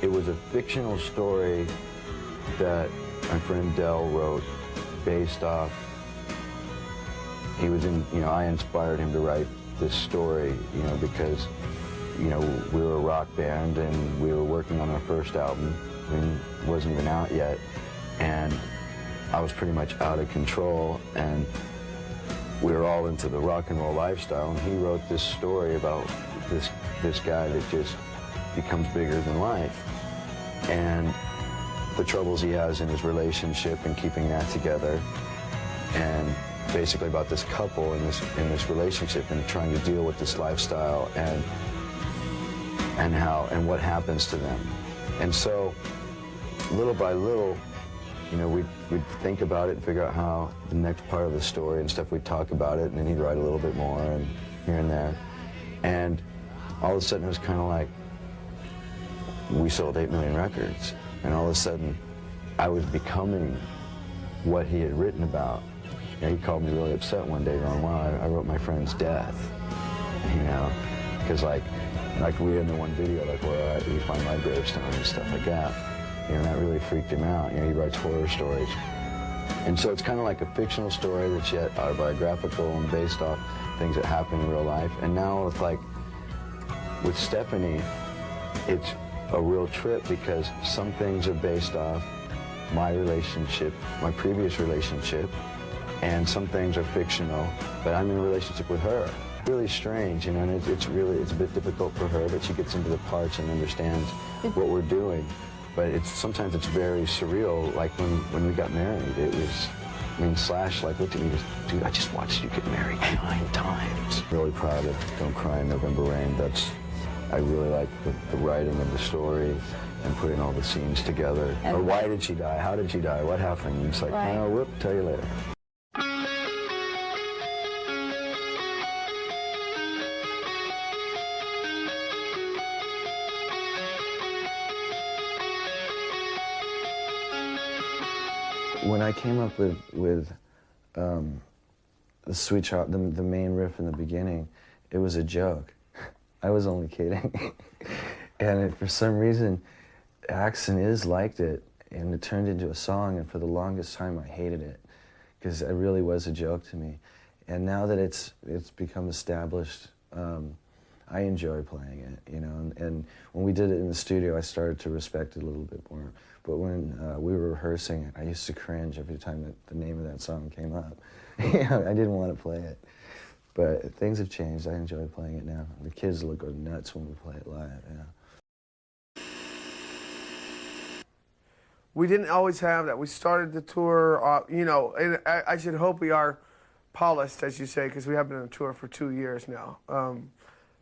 It was a fictional story that my friend Dell wrote based off, he was in, I inspired him to write this story, because, we were a rock band and we were working on our first album. It wasn't even out yet. And I was pretty much out of control, and we were all into the rock and roll lifestyle, and he wrote this story about this guy that just becomes bigger than life, and the troubles he has in his relationship and keeping that together, and basically about this couple in this relationship and trying to deal with this lifestyle and what happens to them. And so little by little, we'd think about it and figure out how the next part of the story and stuff, we'd talk about it, and then he'd write a little bit more and here and there. And all of a sudden it was kind of like, we sold 8 million records. And all of a sudden I was becoming what he had written about. He called me really upset one day going, wow, I wrote my friend's death, because like we in the one video, like where you find my gravestone and stuff like that. And that really freaked him out. He writes horror stories. And so it's kind of like a fictional story that's yet autobiographical and based off things that happen in real life. And now with Stephanie, it's a real trip because some things are based off my relationship, my previous relationship, and some things are fictional, but I'm in a relationship with her. Really strange, and it's a bit difficult for her, but she gets into the parts and understands what we're doing. But sometimes it's very surreal, like when we got married. It was, Slash looked at me and goes, dude, I just watched you get married 9 times. Really proud of Don't Cry in November Rain. I really like the writing of the story and putting all the scenes together. Or why did she die? How did she die? What happened? And it's like, oh, whoop, tell you later. When I came up with the Sweet Child, the main riff in the beginning, it was a joke. I was only kidding. And for some reason, Axe and Iz liked it, and it turned into a song, and for the longest time I hated it, because it really was a joke to me. And now that it's become established, I enjoy playing it, and when we did it in the studio, I started to respect it a little bit more. But when we were rehearsing it, I used to cringe every time that the name of that song came up. I didn't want to play it. But things have changed. I enjoy playing it now. The kids go nuts when we play it live. We didn't always have that. We started the tour, and I should hope we are polished, as you say, because we have been on tour for 2 years now.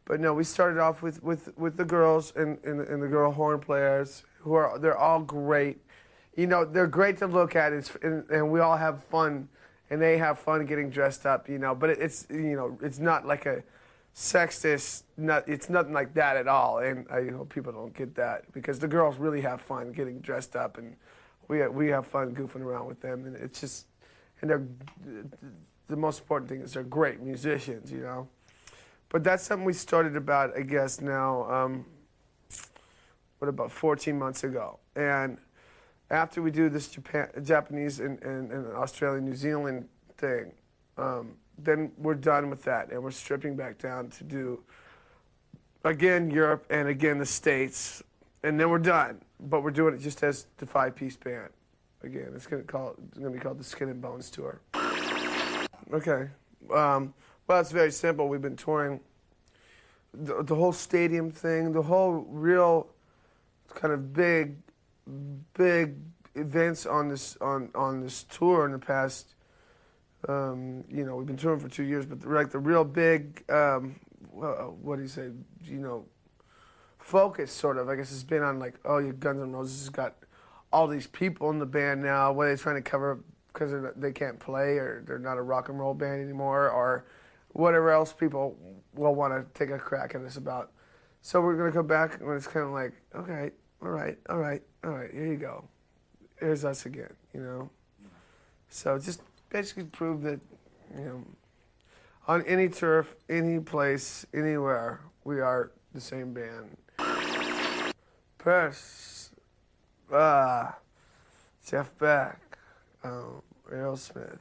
But no, we started off with the girls and the girl horn players, they're all great. They're great to look at, and we all have fun, and they have fun getting dressed up, But it's not like a sexist, it's nothing like that at all. And I hope people don't get that, because the girls really have fun getting dressed up, and we have fun goofing around with them, and it's just, and the most important thing is they're great musicians, But that's something we started about, I guess, now, about 14 months ago. And after we do this Japanese and Australian, New Zealand thing, then we're done with that, and we're stripping back down to do, again, Europe and again the States, and then we're done. But we're doing it just as the 5-piece band. Again, it's gonna be called the Skin and Bones Tour. Okay. Well, it's very simple. We've been touring the whole stadium thing, the whole real kind of big events on this tour in the past. We've been touring for 2 years, but the real big, what do you say? Focus sort of. I guess it's been on your Guns N' Roses has got all these people in the band now. What are they trying to cover because they can't play, or they're not a rock and roll band anymore, or whatever else people will want to take a crack at us about. So we're going to go back, and it's kind of like, okay, all right, here you go. Here's us again, So just basically prove that, on any turf, any place, anywhere, we are the same band. Purse, Jeff Beck, Aerosmith,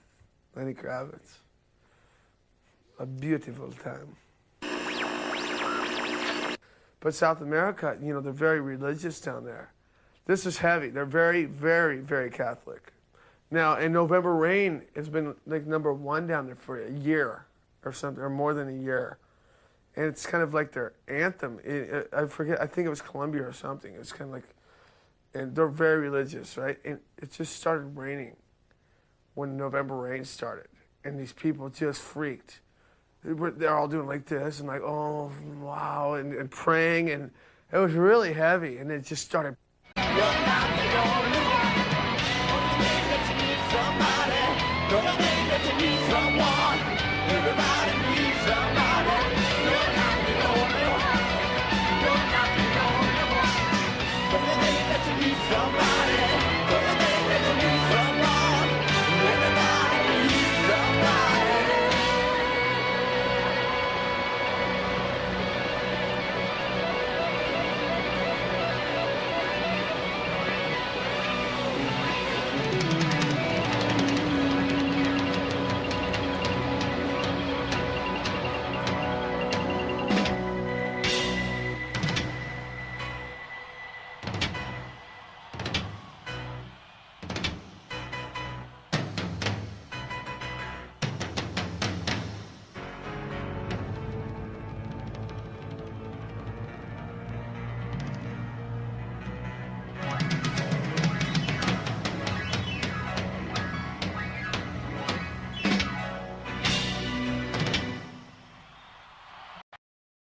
Lenny Kravitz. A beautiful time. But South America, you know, they're very religious down there. This is heavy. They're very, very, very Catholic. Now, in November Rain has been like #1 down there for a year or something, or more than a year. And it's kind of like their anthem. I forget, I think it was Colombia or something. It's kind of like, and they're very religious, right? And it just started raining when November Rain started. And these people just freaked. They're all doing like this and like, oh, wow, and praying. And it was really heavy. And it just started